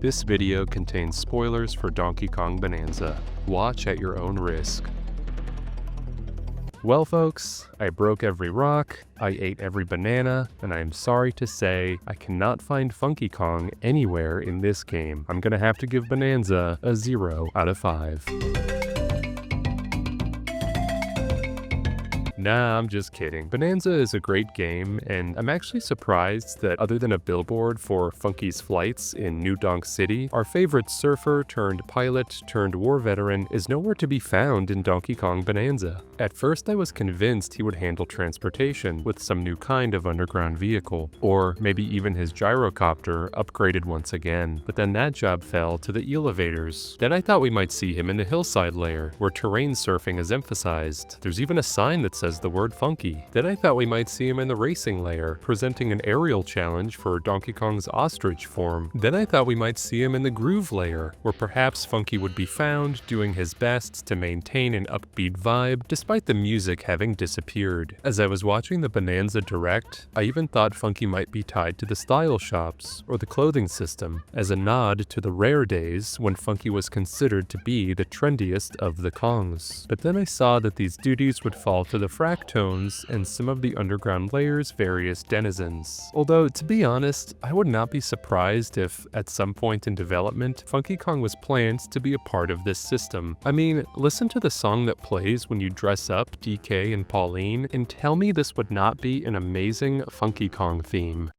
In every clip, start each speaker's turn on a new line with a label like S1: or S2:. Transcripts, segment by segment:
S1: This video contains spoilers for Donkey Kong Bananza. Watch at your own risk. Well folks, I broke every rock, I ate every banana, and I am sorry to say I cannot find Funky Kong anywhere in this game. I'm gonna have to give Bananza a 0 out of 5. Nah, I'm just kidding. Bananza is a great game, and I'm actually surprised that other than a billboard for Funky's flights in New Donk City, our favorite surfer turned pilot turned war veteran is nowhere to be found in Donkey Kong Bananza. At first I was convinced he would handle transportation with some new kind of underground vehicle, or maybe even his gyrocopter upgraded once again, but then that job fell to the elevators. Then I thought we might see him in the hillside layer, where terrain surfing is emphasized. There's even a sign that says the word funky. Then I thought we might see him in the racing layer, presenting an aerial challenge for Donkey Kong's ostrich form. Then I thought we might see him in the groove layer, where perhaps Funky would be found doing his best to maintain an upbeat vibe despite the music having disappeared. As I was watching the Bananza Direct, I even thought Funky might be tied to the style shops or the clothing system, as a nod to the rare days when Funky was considered to be the trendiest of the Kongs. But then I saw that these duties would fall to the Fractones and some of the underground layer's various denizens. Although, to be honest, I would not be surprised if, at some point in development, Funky Kong was planned to be a part of this system. I mean, listen to the song that plays when you dress up DK and Pauline, and tell me this would not be an amazing Funky Kong theme.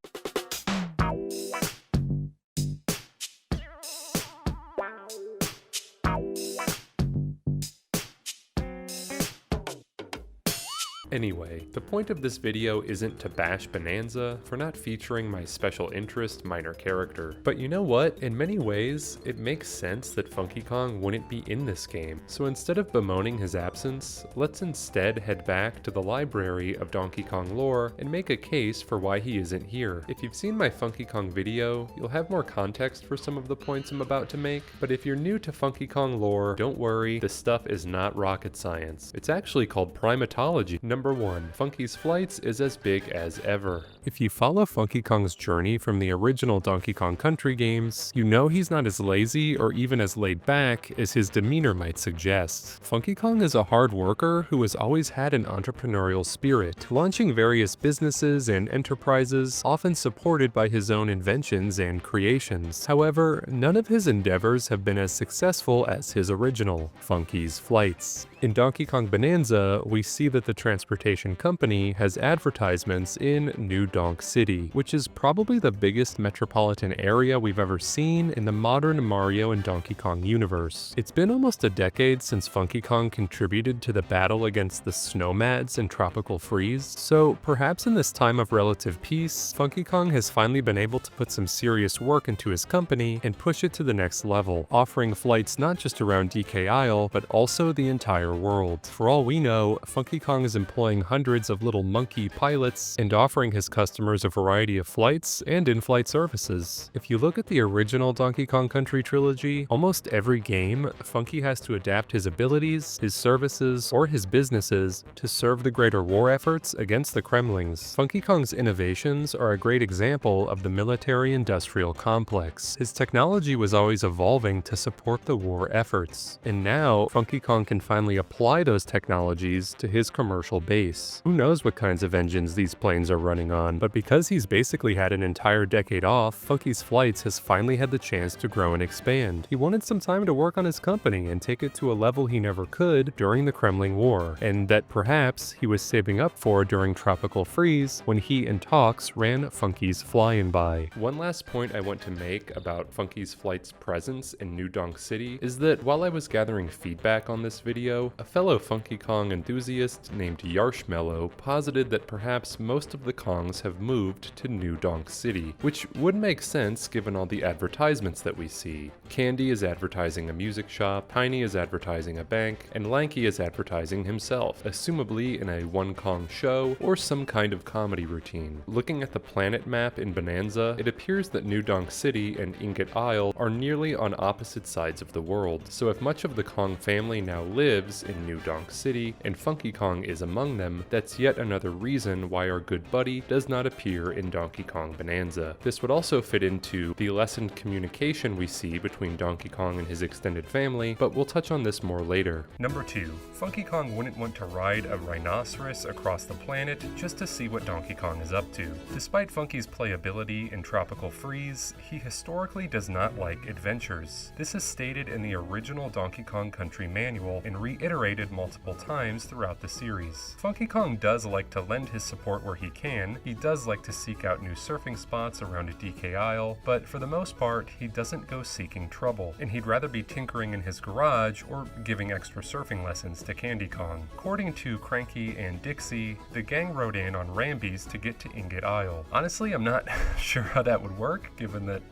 S1: Anyway, the point of this video isn't to bash Bananza for not featuring my special interest minor character. But you know what? In many ways, it makes sense that Funky Kong wouldn't be in this game. So instead of bemoaning his absence, let's instead head back to the library of Donkey Kong lore and make a case for why he isn't here. If you've seen my Funky Kong video, you'll have more context for some of the points I'm about to make. But if you're new to Funky Kong lore, don't worry, this stuff is not rocket science. It's actually called primatology. Number 1. Funky's flights is as big as ever. If you follow Funky Kong's journey from the original Donkey Kong Country games, you know he's not as lazy or even as laid back as his demeanor might suggest. Funky Kong is a hard worker who has always had an entrepreneurial spirit, launching various businesses and enterprises, often supported by his own inventions and creations. However, none of his endeavors have been as successful as his original, Funky's flights. In Donkey Kong Bananza, we see that the transportation company has advertisements in New Donk City, which is probably the biggest metropolitan area we've ever seen in the modern Mario and Donkey Kong universe. It's been almost a decade since Funky Kong contributed to the battle against the Snowmads and Tropical Freeze, so perhaps in this time of relative peace, Funky Kong has finally been able to put some serious work into his company and push it to the next level, offering flights not just around DK Isle, but also the entire world. For all we know, Funky Kong is employing hundreds of little monkey pilots and offering his customers a variety of flights and in-flight services. If you look at the original Donkey Kong Country trilogy, almost every game, Funky has to adapt his abilities, his services, or his businesses to serve the greater war efforts against the Kremlings. Funky Kong's innovations are a great example of the military-industrial complex. His technology was always evolving to support the war efforts, and now Funky Kong can finally apply those technologies to his commercial base. Who knows what kinds of engines these planes are running on, but because he's basically had an entire decade off, Funky's flights has finally had the chance to grow and expand. He wanted some time to work on his company and take it to a level he never could during the Kremling War, and that perhaps he was saving up for during Tropical Freeze when he and Tox ran Funky's Flying By. One last point I want to make about Funky's flight's presence in New Donk City is that while I was gathering feedback on this video, a fellow Funky Kong enthusiast named Yarshmellow posited that perhaps most of the Kongs have moved to New Donk City, which would make sense given all the advertisements that we see. Candy is advertising a music shop, Tiny is advertising a bank, and Lanky is advertising himself, assumably in a One Kong show or some kind of comedy routine. Looking at the planet map in Bananza, it appears that New Donk City and Ingot Isle are nearly on opposite sides of the world, so if much of the Kong family now lives in New Donk City and Funky Kong is among them, that's yet another reason why our good buddy does not appear in Donkey Kong Bananza. This would also fit into the lessened communication we see between Donkey Kong and his extended family, but we'll touch on this more later. Number 2. Funky Kong wouldn't want to ride a rhinoceros across the planet just to see what Donkey Kong is up to. Despite Funky's playability in Tropical Freeze, he historically does not like adventures. This is stated in the original Donkey Kong Country manual and reiterated multiple times throughout the series. Funky Kong does like to lend his support where he can, he does like to seek out new surfing spots around DK Isle, but for the most part, he doesn't go seeking trouble, and he'd rather be tinkering in his garage or giving extra surfing lessons to Candy Kong. According to Cranky and Dixie, the gang rode in on Rambies to get to Ingot Isle. Honestly, I'm not sure how that would work, given that,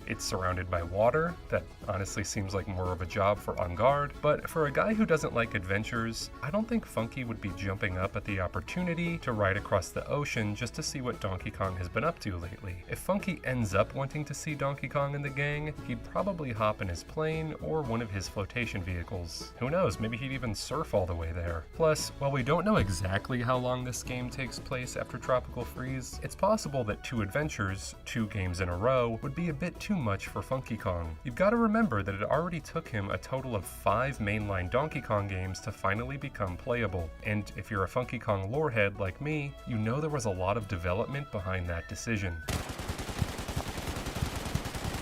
S1: it's surrounded by water. That honestly seems like more of a job for On Guard, but for a guy who doesn't like adventures, I don't think Funky would be jumping up at the opportunity to ride across the ocean just to see what Donkey Kong has been up to lately. If Funky ends up wanting to see Donkey Kong and the gang, he'd probably hop in his plane or one of his flotation vehicles. Who knows, maybe he'd even surf all the way there. Plus, while we don't know exactly how long this game takes place after Tropical Freeze, it's possible that 2 adventures, 2 games in a row, would be a bit too much for Funky Kong. You've got to remember that it already took him a total of 5 mainline Donkey Kong games to finally become playable, and if you're a Funky Kong lorehead like me, you know there was a lot of development behind that decision.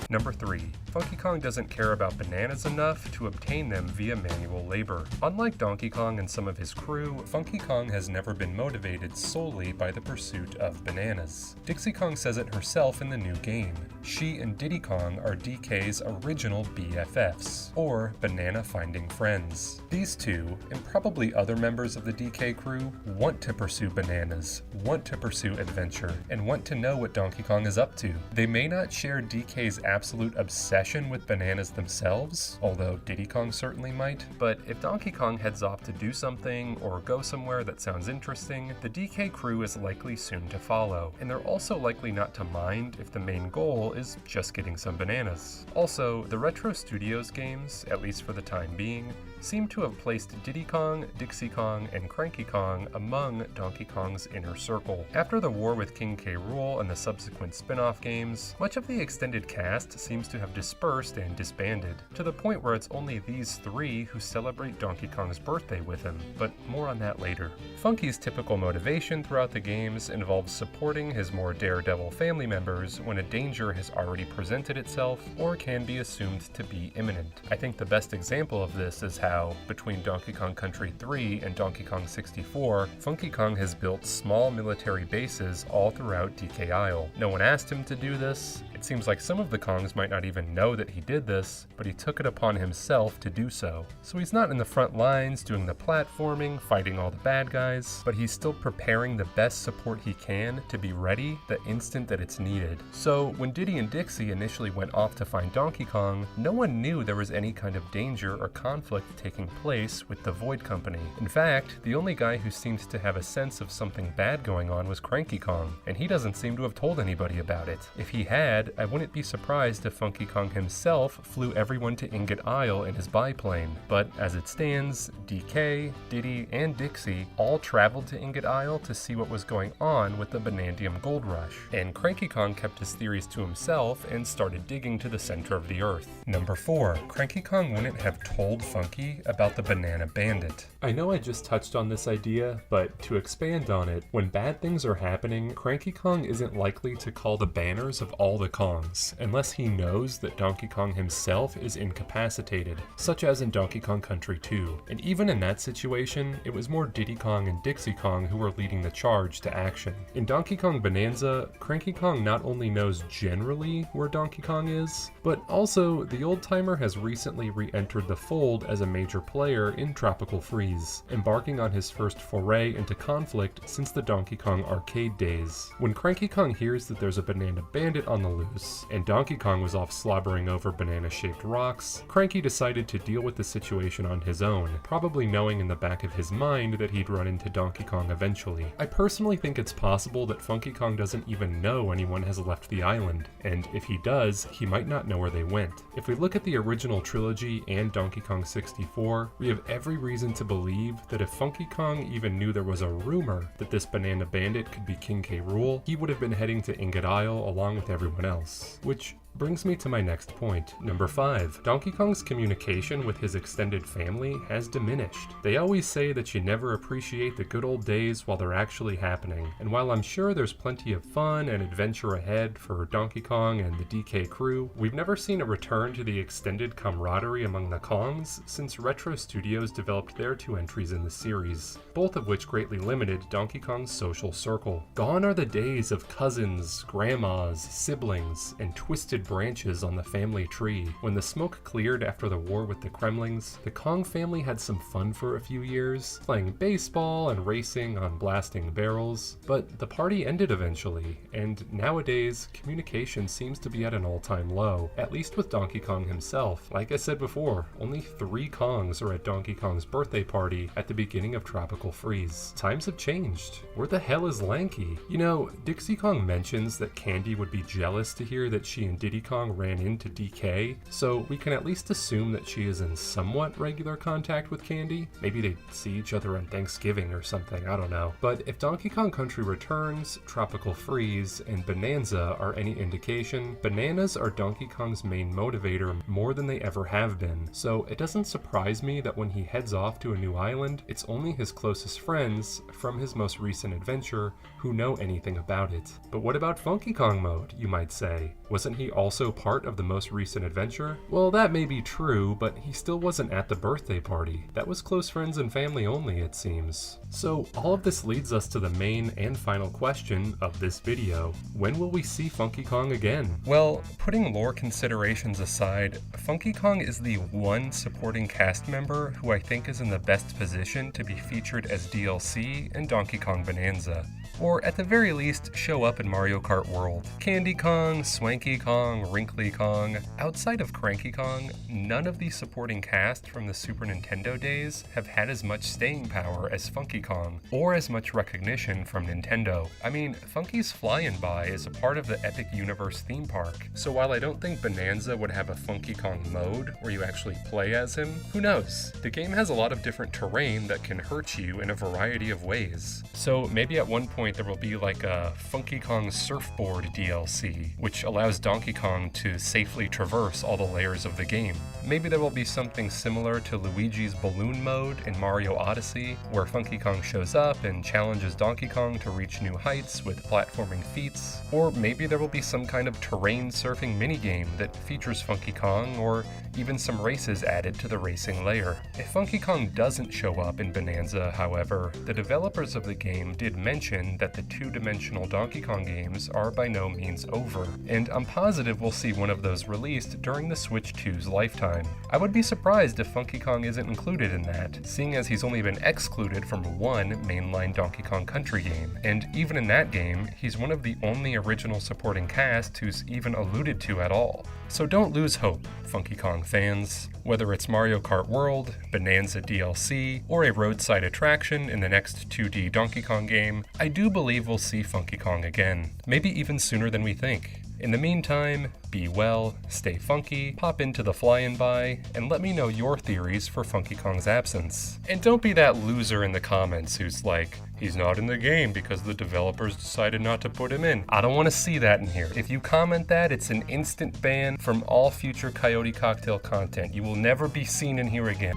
S1: Number 3. Funky Kong doesn't care about bananas enough to obtain them via manual labor. Unlike Donkey Kong and some of his crew, Funky Kong has never been motivated solely by the pursuit of bananas. Dixie Kong says it herself in the new game. She and Diddy Kong are DK's original BFFs, or banana finding friends. These two, and probably other members of the DK crew, want to pursue bananas, want to pursue adventure, and want to know what Donkey Kong is up to. They may not share DK's absolute obsession with bananas themselves, although Diddy Kong certainly might, but if Donkey Kong heads off to do something or go somewhere that sounds interesting, the DK crew is likely soon to follow, and they're also likely not to mind if the main goal is just getting some bananas. Also, the Retro Studios games, at least for the time being, seem to have placed Diddy Kong, Dixie Kong, and Cranky Kong among Donkey Kong's inner circle. After the war with King K. Rool and the subsequent spin-off games, much of the extended cast seems to have dispersed and disbanded, to the point where it's only these 3 who celebrate Donkey Kong's birthday with him, but more on that later. Funky's typical motivation throughout the games involves supporting his more daredevil family members when a danger has already presented itself or can be assumed to be imminent. I think the best example of this is how, between Donkey Kong Country 3 and Donkey Kong 64, Funky Kong has built small military bases all throughout DK Isle. No one asked him to do this. It seems like some of the Kongs might not even know that he did this, but he took it upon himself to do so. So he's not in the front lines doing the platforming, fighting all the bad guys, but he's still preparing the best support he can to be ready the instant that it's needed. So when Diddy and Dixie initially went off to find Donkey Kong, no one knew there was any kind of danger or conflict taking place with the Void Company. In fact, the only guy who seemed to have a sense of something bad going on was Cranky Kong, and he doesn't seem to have told anybody about it. If he had, I wouldn't be surprised if Funky Kong himself flew everyone to Ingot Isle in his biplane, but as it stands, DK, Diddy, and Dixie all traveled to Ingot Isle to see what was going on with the Banandium Gold Rush, and Cranky Kong kept his theories to himself and started digging to the center of the earth. Number 4. Cranky Kong wouldn't have told Funky about the Banana Bandit. I know I just touched on this idea, but to expand on it, when bad things are happening, Cranky Kong isn't likely to call the banners of all the Kongs, unless he knows that Donkey Kong himself is incapacitated, such as in Donkey Kong Country 2. And even in that situation, it was more Diddy Kong and Dixie Kong who were leading the charge to action. In Donkey Kong Bananza, Cranky Kong not only knows generally where Donkey Kong is, but also the old-timer has recently re-entered the fold as a major player in Tropical Freeze, embarking on his first foray into conflict since the Donkey Kong arcade days. When Cranky Kong hears that there's a Banana Bandit on the loose, loose, and Donkey Kong was off slobbering over banana-shaped rocks, Cranky decided to deal with the situation on his own, probably knowing in the back of his mind that he'd run into Donkey Kong eventually. I personally think it's possible that Funky Kong doesn't even know anyone has left the island, and if he does, he might not know where they went. If we look at the original trilogy and Donkey Kong 64, we have every reason to believe that if Funky Kong even knew there was a rumor that this banana bandit could be King K. Rool, he would have been heading to Ingot Isle along with everyone else. Which brings me to my next point. Number 5. Donkey Kong's communication with his extended family has diminished. They always say that you never appreciate the good old days while they're actually happening, and while I'm sure there's plenty of fun and adventure ahead for Donkey Kong and the DK crew, we've never seen a return to the extended camaraderie among the Kongs since Retro Studios developed their 2 entries in the series, both of which greatly limited Donkey Kong's social circle. Gone are the days of cousins, grandmas, siblings, and twisted branches on the family tree. When the smoke cleared after the war with the Kremlings, the Kong family had some fun for a few years, playing baseball and racing on blasting barrels, but the party ended eventually, and nowadays, communication seems to be at an all-time low, at least with Donkey Kong himself. Like I said before, only 3 Kongs are at Donkey Kong's birthday party at the beginning of Tropical Freeze. Times have changed. Where the hell is Lanky? You know, Dixie Kong mentions that Candy would be jealous to hear that she and Diddy Kong ran into DK, so we can at least assume that she is in somewhat regular contact with Candy. Maybe they see each other on Thanksgiving or something, I don't know. But if Donkey Kong Country Returns, Tropical Freeze, and Bananza are any indication, bananas are Donkey Kong's main motivator more than they ever have been, so it doesn't surprise me that when he heads off to a new island, it's only his closest friends from his most recent adventure who know anything about it. But what about Funky Kong mode, you might say? Wasn't he also part of the most recent adventure? Well, that may be true, but he still wasn't at the birthday party. That was close friends and family only, it seems. So all of this leads us to the main and final question of this video. When will we see Funky Kong again? Well, putting lore considerations aside, Funky Kong is the one supporting cast member who I think is in the best position to be featured as DLC in Donkey Kong Bananza, or at the very least show up in Mario Kart World. Candy Kong, Swanky Kong, Wrinkly Kong. Outside of Cranky Kong, none of the supporting cast from the Super Nintendo days have had as much staying power as Funky Kong, or as much recognition from Nintendo. I mean, Funky's Flying By is a part of the Epic Universe theme park, so while I don't think Bananza would have a Funky Kong mode where you actually play as him, who knows? The game has a lot of different terrain that can hurt you in a variety of ways. So maybe at one point there will be like a Funky Kong surfboard DLC, which allows Donkey Kong to safely traverse all the layers of the game. Maybe there will be something similar to Luigi's balloon mode in Mario Odyssey, where Funky Kong shows up and challenges Donkey Kong to reach new heights with platforming feats. Or maybe there will be some kind of terrain surfing minigame that features Funky Kong, or even some races added to the racing layer. If Funky Kong doesn't show up in Bananza, however, the developers of the game did mention that the 2-dimensional Donkey Kong games are by no means over, and I'm positive we'll see one of those released during the Switch 2's lifetime. I would be surprised if Funky Kong isn't included in that, seeing as he's only been excluded from one mainline Donkey Kong Country game, and even in that game, he's one of the only original supporting cast who's even alluded to at all. So don't lose hope, Funky Kong fans. Whether it's Mario Kart World, Bananza DLC, or a roadside attraction in the next 2D Donkey Kong game, I do believe we'll see Funky Kong again, maybe even sooner than we think. In the meantime, be well, stay funky, pop into the Flying By, and let me know your theories for Funky Kong's absence. And don't be that loser in the comments who's like, he's not in the game because the developers decided not to put him in. I don't want to see that in here. If you comment that, it's an instant ban from all future Coyote Cocktail content. You will never be seen in here again.